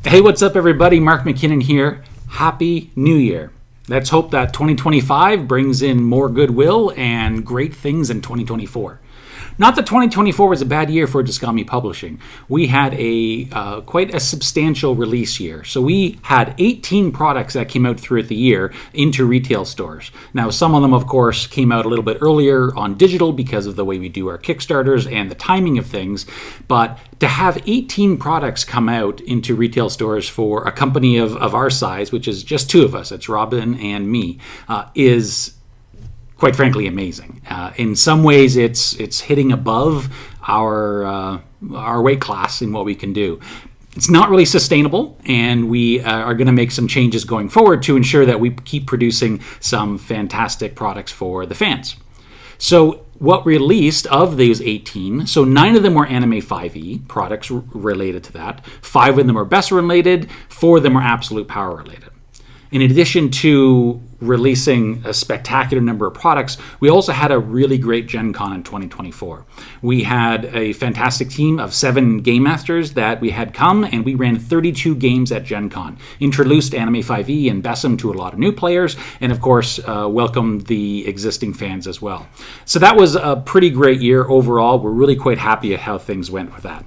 Hey, what's up, everybody? Mark McKinnon here. Happy New Year. Let's hope that 2025 brings in more goodwill and great things in 2024. Not that 2024 was a bad year for Dyskami Publishing. We had quite a substantial release year. So we had 18 products that came out throughout the year into retail stores. Now, some of them, of course, came out a little bit earlier on digital because of the way we do our Kickstarters and the timing of things. But to have 18 products come out into retail stores for a company of our size, which is just two of us, it's Robin and me, is quite frankly amazing. In some ways, it's hitting above our weight class in what we can do. It's not really sustainable, and we are going to make some changes going forward to ensure that we keep producing some fantastic products for the fans. So what released of those 18, so 9 of them were Anime 5e products related to that, 5 of them are BESM related, 4 of them are Absolute Power related. In addition to releasing a spectacular number of products, we also had a really great Gen Con in 2024. We had a fantastic team of 7 game masters that we had come, and we ran 32 games at Gen Con. Introduced Anime 5e and BESM to a lot of new players, and of course, welcomed the existing fans as well. So that was a pretty great year overall. We're really quite happy at how things went with that.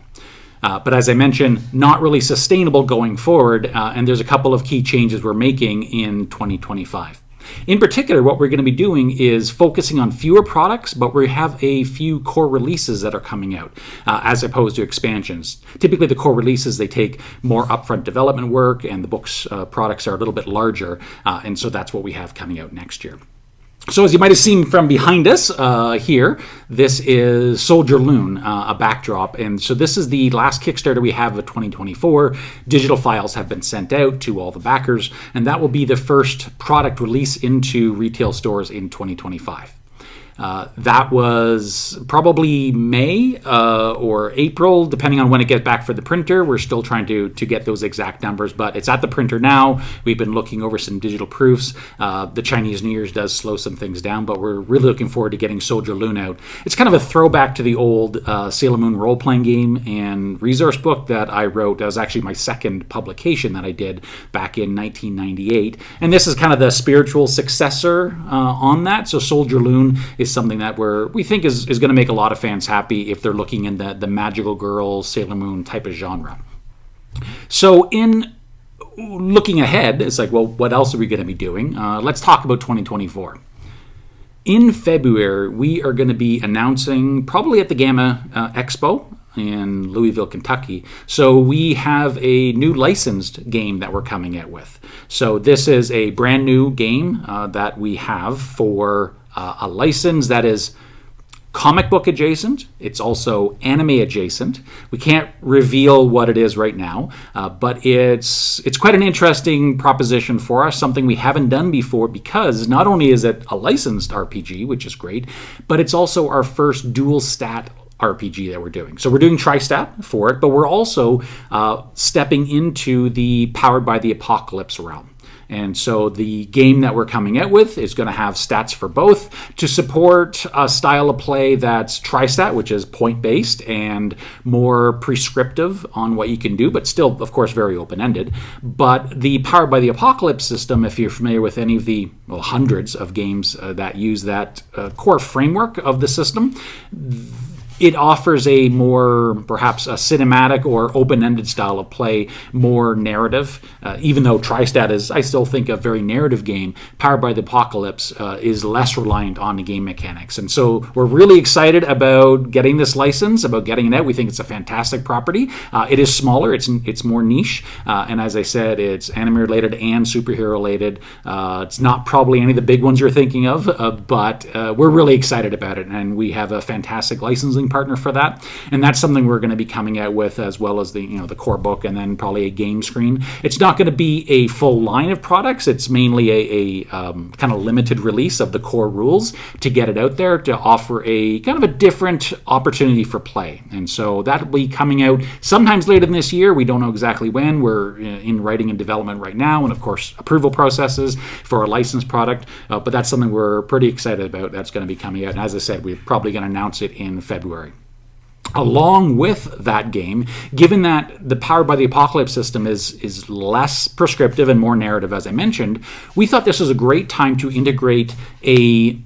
But as I mentioned, not really sustainable going forward, and there's a couple of key changes we're making in 2025. In particular, what we're going to be doing is focusing on fewer products, but we have a few core releases that are coming out, as opposed to expansions. Typically, the core releases, they take more upfront development work, and the books products are a little bit larger, and so that's what we have coming out next year. So as you might have seen from behind us here, this is Soldier Lune, a backdrop. And so this is the last Kickstarter we have of 2024. Digital files have been sent out to all the backers, and that will be the first product release into retail stores in 2025. That was probably May or April, depending on when it gets back for the printer. We're still trying to get those exact numbers, but it's at the printer now. We've been looking over some digital proofs. The Chinese New Year's does slow some things down, but we're really looking forward to getting Soldier Lune out. It's kind of a throwback to the old Sailor Moon role-playing game and resource book that I wrote. That was actually my second publication that I did back in 1998. And this is kind of the spiritual successor on that. So Soldier Lune is something that we think is going to make a lot of fans happy if they're looking in the magical girl, Sailor Moon type of genre. So in looking ahead, it's like, well, what else are we going to be doing? Let's talk about 2024. In February, we are going to be announcing, probably at the Gamma Expo in Louisville, Kentucky. So we have a new licensed game that we're coming out with. So this is a brand new game that we have for a license that is comic book adjacent. It's also anime adjacent. We can't reveal what it is right now, but it's quite an interesting proposition for us, something we haven't done before, because not only is it a licensed RPG, which is great, but it's also our first dual stat RPG that we're doing. So we're doing Tri-Stat for it, but we're also stepping into the Powered by the Apocalypse realm. And so the game that we're coming out with is going to have stats for both to support a style of play that's Tri-Stat, which is point-based and more prescriptive on what you can do, but still, of course, very open-ended. But the Powered by the Apocalypse system, if you're familiar with any of the hundreds of games that use that core framework of the system, it offers a more, perhaps a cinematic or open-ended style of play, more narrative. Even though Tri-Stat is, I still think, a very narrative game, Powered by the Apocalypse is less reliant on the game mechanics. And so we're really excited about getting this license, about getting it out. We think it's a fantastic property. It is smaller. It's more niche. And as I said, it's anime-related and superhero-related. It's not probably any of the big ones you're thinking of, but we're really excited about it. And we have a fantastic licensing partner for that, and that's something we're going to be coming out with, as well as the core book, and then probably a game screen. It's not going to be a full line of products. It's mainly a kind of limited release of the core rules to get it out there, to offer a kind of a different opportunity for play. And so that'll be coming out sometimes later in this year. We don't know exactly when. We're in writing and development right now, and of course approval processes for a licensed product, but that's something we're pretty excited about. That's going to be coming out, and as I said, we're probably going to announce it in February. Along with that game, given that the Powered by the Apocalypse system is less prescriptive and more narrative, as I mentioned, we thought this was a great time to integrate a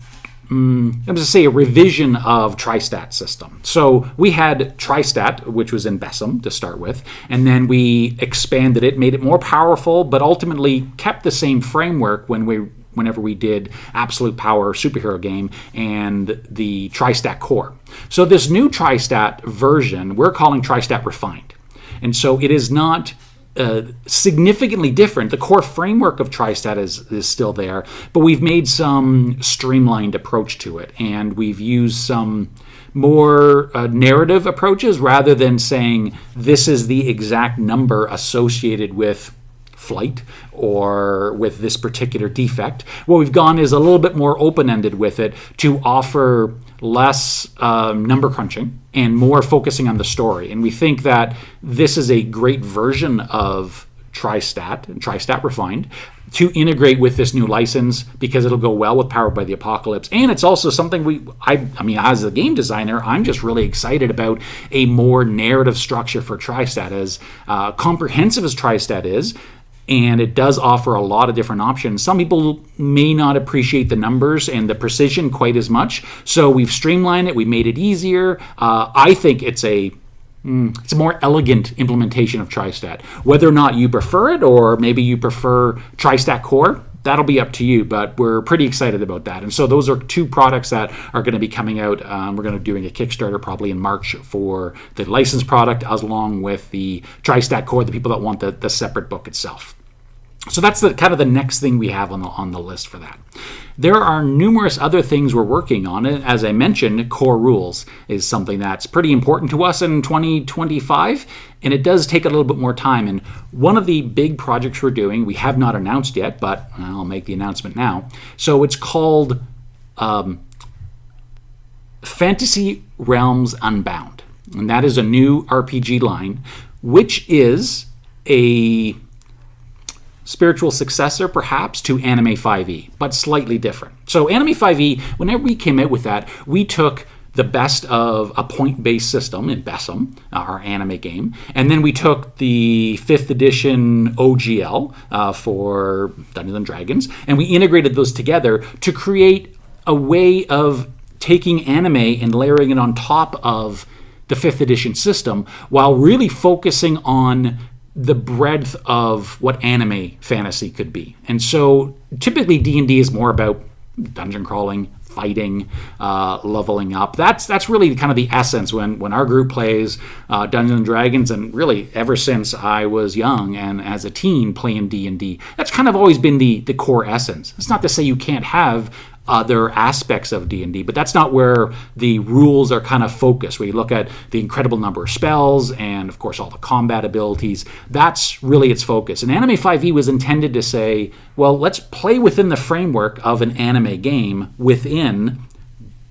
revision of Tristat system. So we had Tristat, which was in BESM to start with, and then we expanded it, made it more powerful, but ultimately kept the same framework whenever we did Absolute Power superhero game and the Tristat core. So this new Tristat version, we're calling Tristat Refined. And so it is not significantly different. The core framework of Tristat is still there, but we've made some streamlined approach to it, and we've used some more narrative approaches rather than saying this is the exact number associated with flight or with this particular defect. What we've gone is a little bit more open-ended with it to offer less number crunching and more focusing on the story. And we think that this is a great version of Tristat and Tristat Refined to integrate with this new license because it'll go well with Powered by the Apocalypse. And it's also something I mean, as a game designer, I'm just really excited about a more narrative structure for Tristat. As comprehensive as Tristat is, and it does offer a lot of different options. Some people may not appreciate the numbers and the precision quite as much, so we've streamlined it, we made it easier. I think it's a more elegant implementation of Tristat. Whether or not you prefer it, or maybe you prefer Tristat Core, that'll be up to you, but we're pretty excited about that. And so those are two products that are going to be coming out. We're going to be doing a Kickstarter probably in March for the licensed product, along with the Tristat Core, the people that want the separate book itself. So that's kind of the next thing we have on the list for that. There are numerous other things we're working on. As I mentioned, core rules is something that's pretty important to us in 2025, and it does take a little bit more time. And one of the big projects we're doing, we have not announced yet, but I'll make the announcement now. So it's called Fantasy Realms Unbound, and that is a new RPG line, which is a spiritual successor, perhaps, to Anime 5e, but slightly different. So Anime 5e, whenever we came out with that, we took the best of a point-based system in BESM, our anime game, and then we took the 5th edition OGL for Dungeons & Dragons, and we integrated those together to create a way of taking anime and layering it on top of the 5th edition system while really focusing on the breadth of what anime fantasy could be. And so typically D&D is more about dungeon crawling, fighting, leveling up. That's really kind of the essence when our group plays Dungeons & Dragons, and really ever since I was young and as a teen playing D&D. That's kind of always been the core essence. It's not to say you can't have other aspects of D&D, but that's not where the rules are kind of focused. We look at the incredible number of spells and, of course, all the combat abilities. That's really its focus. And Anime 5e was intended to say, well, let's play within the framework of an anime game within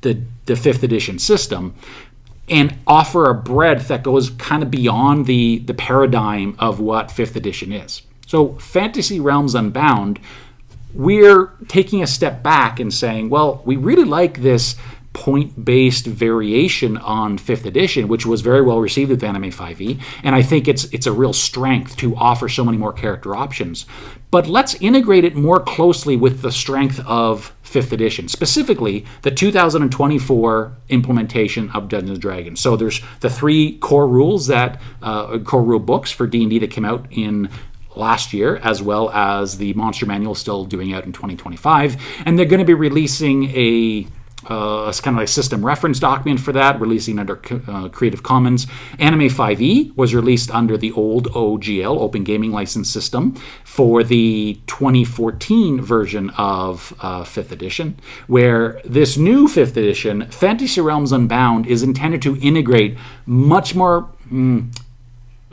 the 5th edition system and offer a breadth that goes kind of beyond the paradigm of what 5th edition is. So Fantasy Realms Unbound, we're taking a step back and saying, well, we really like this point-based variation on 5th edition, which was very well received with Anime 5e, and I think it's a real strength to offer so many more character options. But let's integrate it more closely with the strength of 5th edition, specifically the 2024 implementation of Dungeons & Dragons. So there's the 3 core rules core rule books for D&D that came out in last year, as well as the Monster Manual still doing out in 2025. And they're going to be releasing a kind of a system reference document for that, releasing under Creative Commons. Anime 5e was released under the old OGL, Open Gaming License System, for the 2014 version of 5th edition, where this new 5th edition, Fantasy Realms Unbound, is intended to integrate much more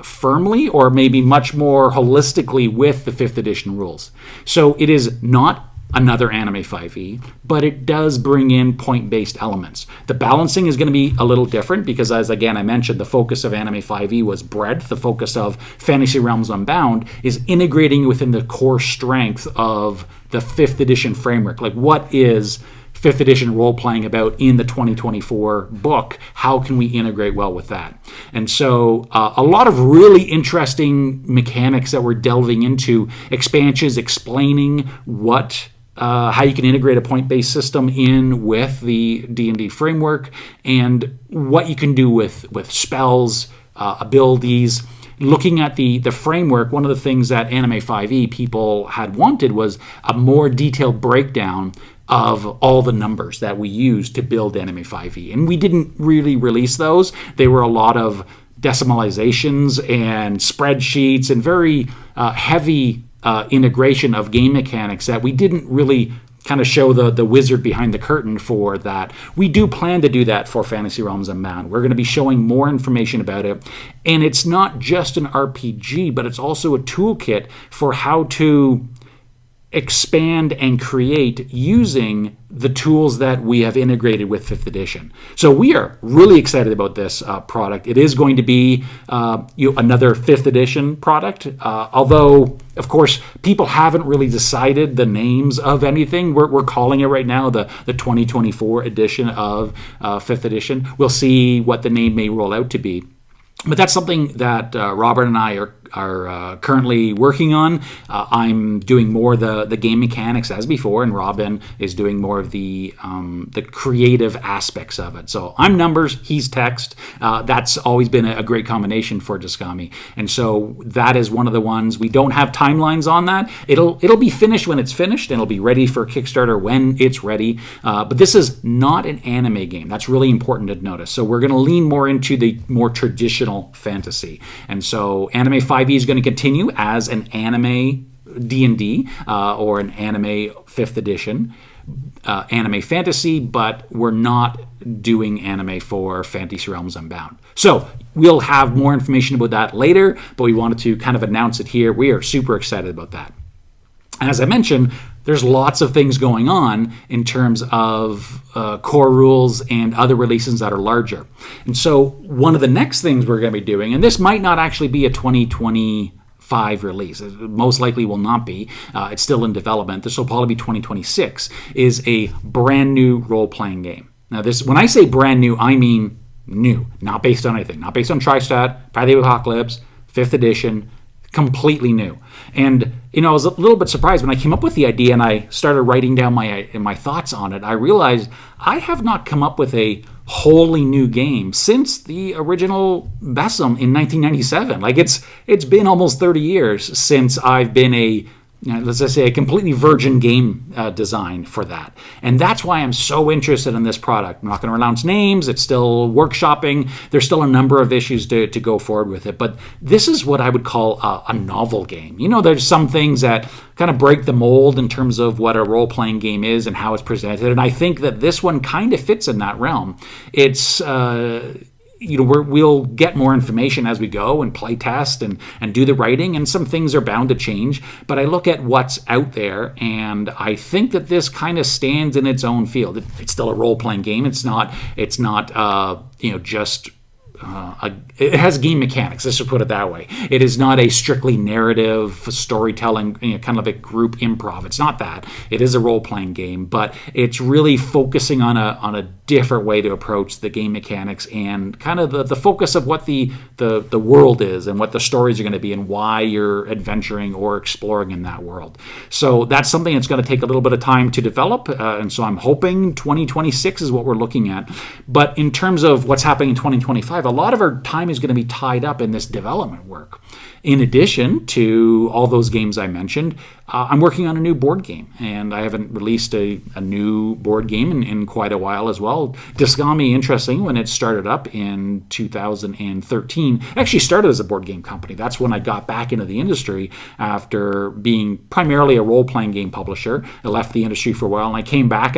firmly, or maybe much more holistically, with the 5th edition rules. So it is not another Anime 5e, but it does bring in point-based elements. The balancing is going to be a little different because, as again I mentioned, the focus of Anime 5e was breadth. The focus of Fantasy Realms Unbound is integrating within the core strength of the 5th edition framework. Like, what is 5th edition role-playing about in the 2024 book. How can we integrate well with that? And so a lot of really interesting mechanics that we're delving into, expansions explaining how you can integrate a point-based system in with the D&D framework, and what you can do with spells, abilities. Looking at the framework, one of the things that Anime 5e people had wanted was a more detailed breakdown of all the numbers that we use to build Anime 5e. And we didn't really release those. They were a lot of decimalizations and spreadsheets and very heavy integration of game mechanics that we didn't really kind of show the wizard behind the curtain for that. We do plan to do that for Fantasy Realms Unbound. We're going to be showing more information about it. And it's not just an RPG, but it's also a toolkit for how to expand and create using the tools that we have integrated with 5th edition. So we are really excited about this product. It is going to be another 5th edition product, although, of course, people haven't really decided the names of anything. We're calling it right now the 2024 edition of 5th edition. We'll see what the name may roll out to be. But that's something that Robert and I are currently working on. I'm doing more the game mechanics as before, and Robin is doing more of the creative aspects of it. So I'm numbers, he's text. That's always been a great combination for Dyskami, and so that is one of the ones. We don't have timelines on that. It'll be finished when it's finished, and it'll be ready for Kickstarter when it's ready. But this is not an anime game. That's really important to notice. So we're going to lean more into the more traditional fantasy, and so Anime 5e is going to continue as an anime D&D or an anime 5th edition anime fantasy, but we're not doing anime for Fantasy Realms Unbound. So we'll have more information about that later, but we wanted to kind of announce it here. We are super excited about that. And as I mentioned, there's lots of things going on in terms of core rules and other releases that are larger. And so one of the next things we're going to be doing, and this might not actually be a 2025 release, it most likely will not be, it's still in development, this will probably be 2026, is a brand new role-playing game. Now this, when I say brand new, I mean new, not based on anything, not based on Tristat, Path of the Apocalypse, 5th edition, completely new. And I was a little bit surprised when I came up with the idea and I started writing down my thoughts on it. I realized I have not come up with a wholly new game since the original BESM in 1997. Like it's been almost 30 years since I've been let's just say a completely virgin game design for that. And that's why I'm so interested in this product. I'm not going to announce names. It's still workshopping. There's still a number of issues to go forward with it. But this is what I would call a novel game. There's some things that kind of break the mold in terms of what a role-playing game is and how it's presented. And I think that this one kind of fits in that realm. It's... we'll get more information as we go and play test and do the writing, and some things are bound to change. But I look at what's out there, and I think that this kind of stands in its own field. It's still a role-playing game. It's not just... it has game mechanics, let's just put it that way. It is not a strictly narrative storytelling, kind of a group improv. It's not that. It is a role-playing game, but it's really focusing on a different way to approach the game mechanics and kind of the focus of what the world is and what the stories are going to be and why you're adventuring or exploring in that world. So that's something that's going to take a little bit of time to develop, and so I'm hoping 2026 is what we're looking at. But in terms of what's happening in 2025, a lot of our time is going to be tied up in this development work. In addition to all those games I mentioned, I'm working on a new board game, and I haven't released a new board game in quite a while as well. Dyskami, interesting, when it started up in 2013, actually started as a board game company. That's when I got back into the industry after being primarily a role-playing game publisher. I left the industry for a while, and I came back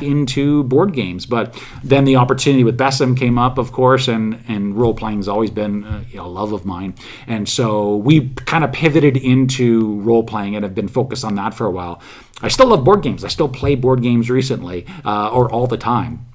into board games. But then the opportunity with BESM came up, of course, and role-playing has always been a love of mine. And so we kind of pivoted into role-playing and have been focused on that for a while. I still love board games. I still play board games recently, or all the time.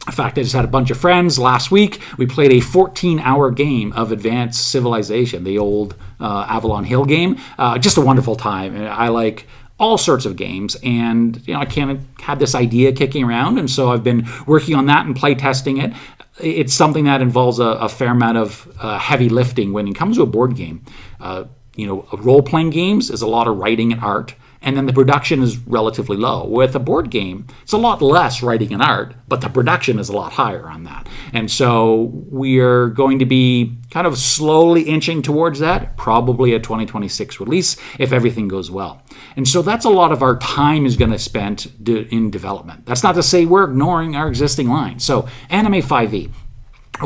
In fact, I just had a bunch of friends last week. We played a 14-hour game of Advanced Civilization, the old Avalon Hill game. Just a wonderful time. I like all sorts of games. And I kind of had this idea kicking around, and so I've been working on that and play testing it. It's something that involves a fair amount of heavy lifting when it comes to a board game. Role-playing games is a lot of writing and art, and then the production is relatively low. With a board game, it's a lot less writing and art, but the production is a lot higher on that. And so we're going to be kind of slowly inching towards that, probably a 2026 release if everything goes well. And so that's a lot of our time is going to spend in development. That's not to say we're ignoring our existing line. So Anime 5e,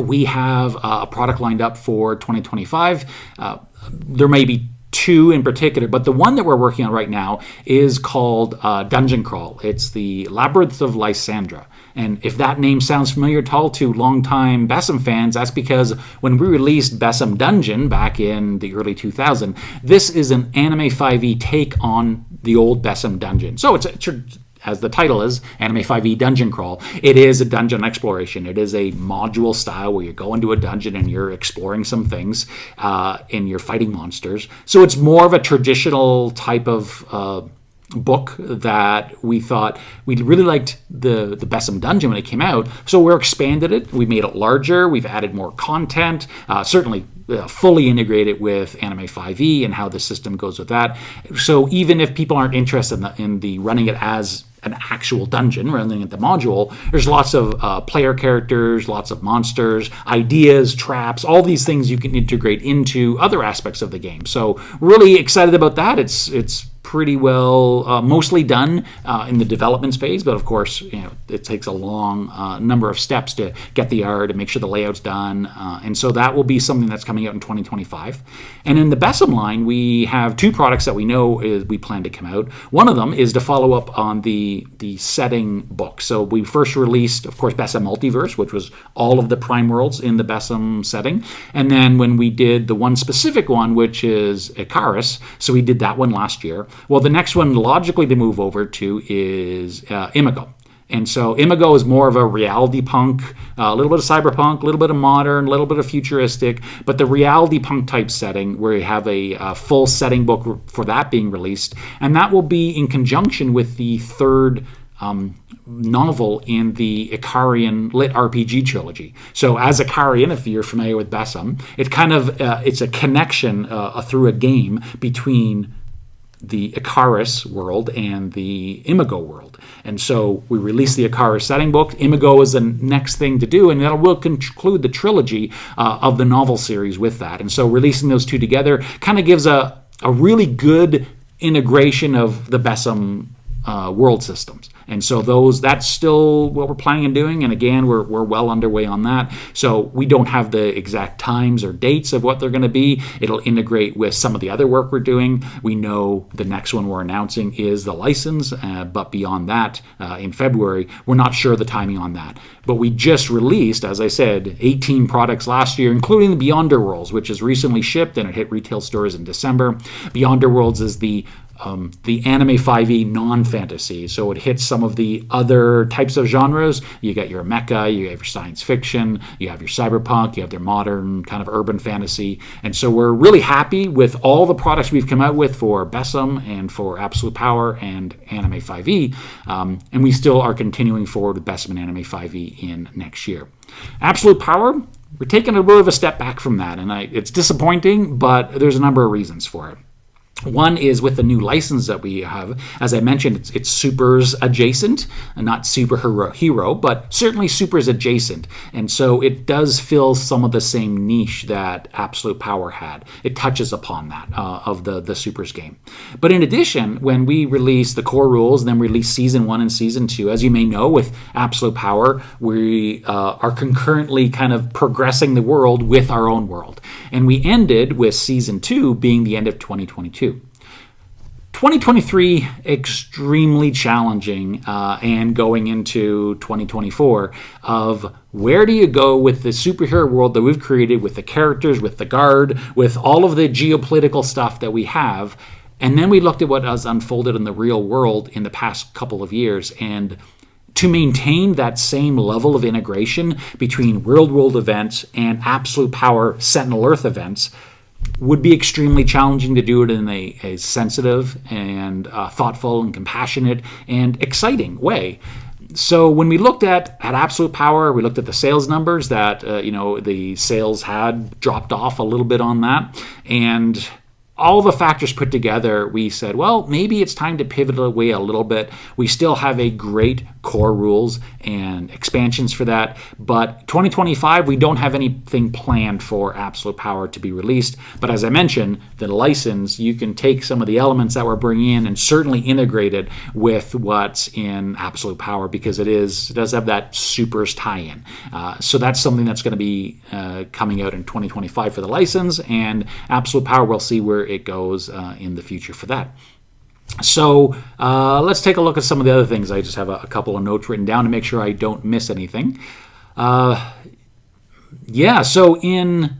we have a product lined up for 2025. There may be two in particular, but the one that we're working on right now is called Dungeon Crawl. It's the Labyrinth of Lysandra. And if that name sounds familiar at all to longtime BESM fans, that's because when we released BESM Dungeon back in the early 2000s, this is an Anime 5e take on the old BESM Dungeon. So it's as the title is, Anime 5e Dungeon Crawl. It is a dungeon exploration. It is a module style where you go into a dungeon and you're exploring some things and you're fighting monsters. So it's more of a traditional type of book that we thought we really liked the BESM Dungeon when it came out. So we're expanded it. We made it larger. We've added more content. Certainly fully integrated with Anime 5e and how the system goes with that. So even if people aren't interested in the running it as an actual dungeon, running at the module, there's lots of player characters, lots of monsters, ideas, traps, all these things you can integrate into other aspects of the game. So really excited about that. It's pretty well mostly done in the development phase, but of course it takes a long number of steps to get the art and make sure the layout's done, and so that will be something that's coming out in 2025. And in the BESM line, we have two products that we know we plan to come out. One of them is to follow up on the setting book. So we first released, of course, BESM Multiverse, which was all of the Prime Worlds in the BESM setting, and then when we did the one specific one, which is Icarus, so we did that one last year. Well, the next one logically to move over to is Imago. And so Imago is more of a reality punk, a little bit of cyberpunk, a little bit of modern, a little bit of futuristic, but the reality punk type setting where you have a full setting book for that being released. And that will be in conjunction with the third novel in the Ikarion LitRPG trilogy. So as Ikarion, if you're familiar with BESM, it kind of it's a connection through a game between the Icarus world and the Imago world. And so we released the Icarus setting book. Imago is the next thing to do, and that will conclude the trilogy of the novel series with that. And so releasing those two together kind of gives a really good integration of the BESM world systems. And so that's still what we're planning on doing. And again, we're well underway on that. So we don't have the exact times or dates of what they're going to be. It'll integrate with some of the other work we're doing. We know the next one we're announcing is the license, but beyond that, in February, we're not sure the timing on that. But we just released, as I said, 18 products last year, including the Beyonder Worlds, which is recently shipped and it hit retail stores in December. Beyonder Worlds is the Anime 5e non-fantasy, so it hits some of the other types of genres. You got your mecha, you have your science fiction, you have your cyberpunk, you have their modern kind of urban fantasy. And so we're really happy with all the products we've come out with for BESM and for Absolute Power and Anime 5e, and we still are continuing forward with BESM and Anime 5e in next year. Absolute Power, we're taking a bit of a step back from that, and it's disappointing, but there's a number of reasons for it. One is with the new license that we have. As I mentioned, it's supers adjacent, not superhero, but certainly supers adjacent. And so it does fill some of the same niche that Absolute Power had. It touches upon that of the supers game. But in addition, when we release the core rules and then release Season 1 and Season 2, as you may know, with Absolute Power, we are concurrently kind of progressing the world with our own world. And we ended with Season 2 being the end of 2022. 2023, extremely challenging, and going into 2024 of where do you go with the superhero world that we've created with the characters, with the guard, with all of the geopolitical stuff that we have. And then we looked at what has unfolded in the real world in the past couple of years, and to maintain that same level of integration between real world events and Absolute Power Sentinel Earth events, would be extremely challenging to do it in a sensitive and thoughtful and compassionate and exciting way. So when we looked at Absolute Power, we looked at the sales numbers that, the sales had dropped off a little bit on that. And all the factors put together, we said, well, maybe it's time to pivot away a little bit. We still have a great core rules and expansions for that, but 2025, we don't have anything planned for Absolute Power to be released. But as I mentioned, the license, you can take some of the elements that we're bringing in and certainly integrate it with what's in Absolute Power, because it does have that Supers tie-in. So that's something that's going to be coming out in 2025 for the license, and Absolute Power, we'll see where it goes in the future for that. So let's take a look at some of the other things. I just have a couple of notes written down to make sure I don't miss anything. So in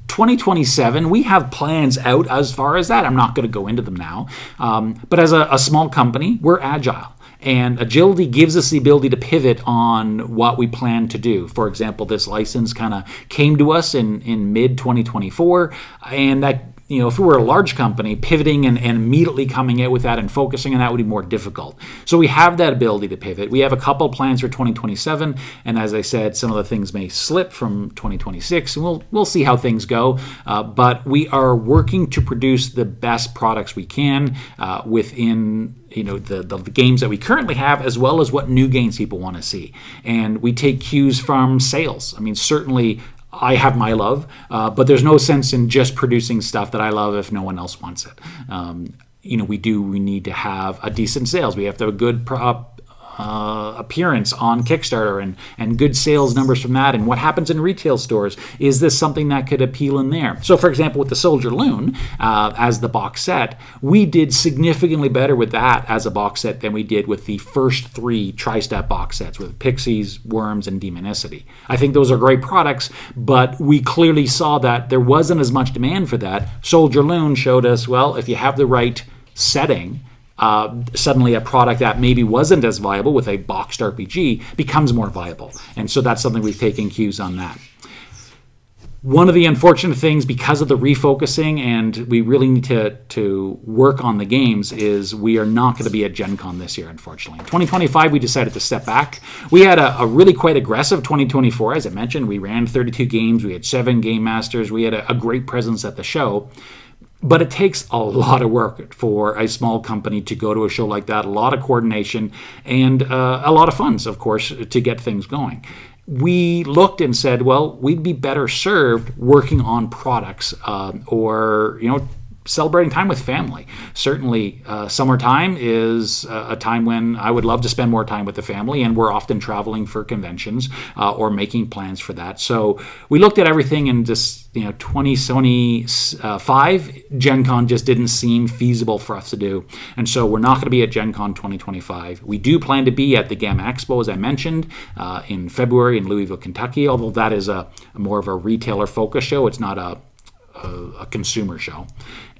2027, we have plans out as far as that. I'm not going to go into them now. But as a small company, we're agile. And agility gives us the ability to pivot on what we plan to do. For example, this license kind of came to us in mid-2024, and that, if we were a large company, pivoting and immediately coming out with that and focusing on that would be more difficult. So we have that ability to pivot. We have a couple of plans for 2027, and as I said, some of the things may slip from 2026, and we'll see how things go. But we are working to produce the best products we can within the games that we currently have, as well as what new games people want to see. And we take cues from sales. I mean, certainly I have my love, but there's no sense in just producing stuff that I love if no one else wants it. We need to have a decent sales. We have to have a good appearance on Kickstarter and good sales numbers from that, and what happens in retail stores. Is this something that could appeal in there? So for example, with the Soldier Lune as the box set, we did significantly better with that as a box set than we did with the first 3 Tri-Step box sets with Pixies, Worms, and Demonicity. I think those are great products, but we clearly saw that there wasn't as much demand for that. Soldier Lune showed us, well, if you have the right setting, suddenly a product that maybe wasn't as viable with a boxed RPG becomes more viable. And so that's something we've taken cues on that. One of the unfortunate things, because of the refocusing, and we really need to work on the games, is we are not going to be at Gen Con this year, unfortunately. In 2025, we decided to step back. We had a really quite aggressive 2024. As I mentioned, we ran 32 games. We had 7 Game Masters. We had a great presence at the show. But it takes a lot of work for a small company to go to a show like that, a lot of coordination, and a lot of funds, of course, to get things going. We looked and said, well, we'd be better served working on products or celebrating time with family. Certainly, summertime is a time when I would love to spend more time with the family, and we're often traveling for conventions or making plans for that. So we looked at everything, and just 2025 Gen Con just didn't seem feasible for us to do. And so we're not going to be at Gen Con 2025. We do plan to be at the Gamma Expo, as I mentioned, in February in Louisville, Kentucky, although that is a more of a retailer focus show. It's not a consumer show.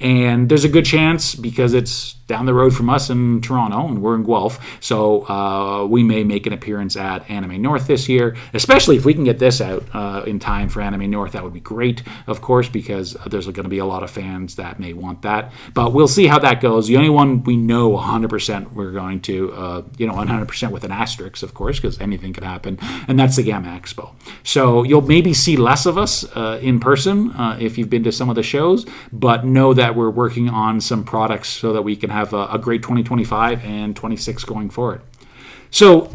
And there's a good chance, because it's down the road from us in Toronto and we're in Guelph, so we may make an appearance at Anime North this year, especially if we can get this out in time for Anime North. That would be great, of course, because there's going to be a lot of fans that may want that. But we'll see how that goes. The only one we know 100% we're going to, 100% with an asterisk, of course, because anything could happen, and that's the Gamma Expo. So you'll maybe see less of us in person if you've been to some of the shows, but know that we're working on some products so that we can have a great 2025 and 26 going forward. So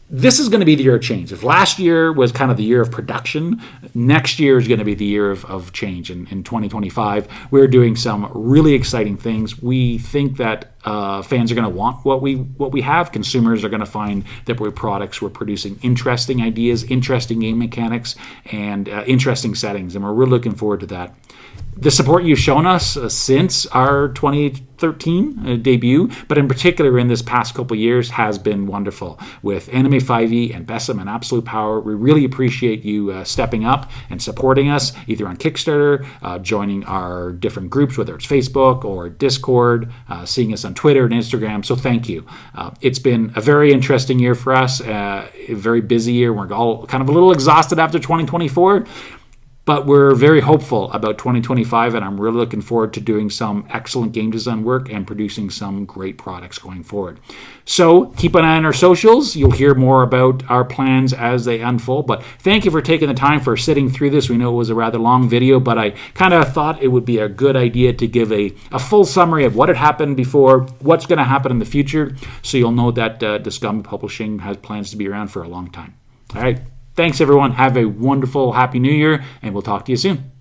this is going to be the year of change. If last year was kind of the year of production, next year is going to be the year of change. In 2025, we're doing some really exciting things. We think that fans are going to want what we have. Consumers are going to find that we're producing interesting ideas, interesting game mechanics, and interesting settings, and we're really looking forward to that. The support you've shown us since our 2013 debut, but in particular in this past couple of years, has been wonderful. With Anime 5e and BESM and Absolute Power, we really appreciate you stepping up and supporting us, either on Kickstarter, joining our different groups, whether it's Facebook or Discord, seeing us on Twitter and Instagram. So thank you. It's been a very interesting year for us, a very busy year. We're all kind of a little exhausted after 2024. But we're very hopeful about 2025, and I'm really looking forward to doing some excellent game design work and producing some great products going forward. So keep an eye on our socials. You'll hear more about our plans as they unfold. But thank you for taking the time for sitting through this. We know it was a rather long video, but I kind of thought it would be a good idea to give a full summary of what had happened before, what's going to happen in the future, so you'll know that Dyskami Publishing has plans to be around for a long time. All right. Thanks, everyone. Have a wonderful, happy New Year, and we'll talk to you soon.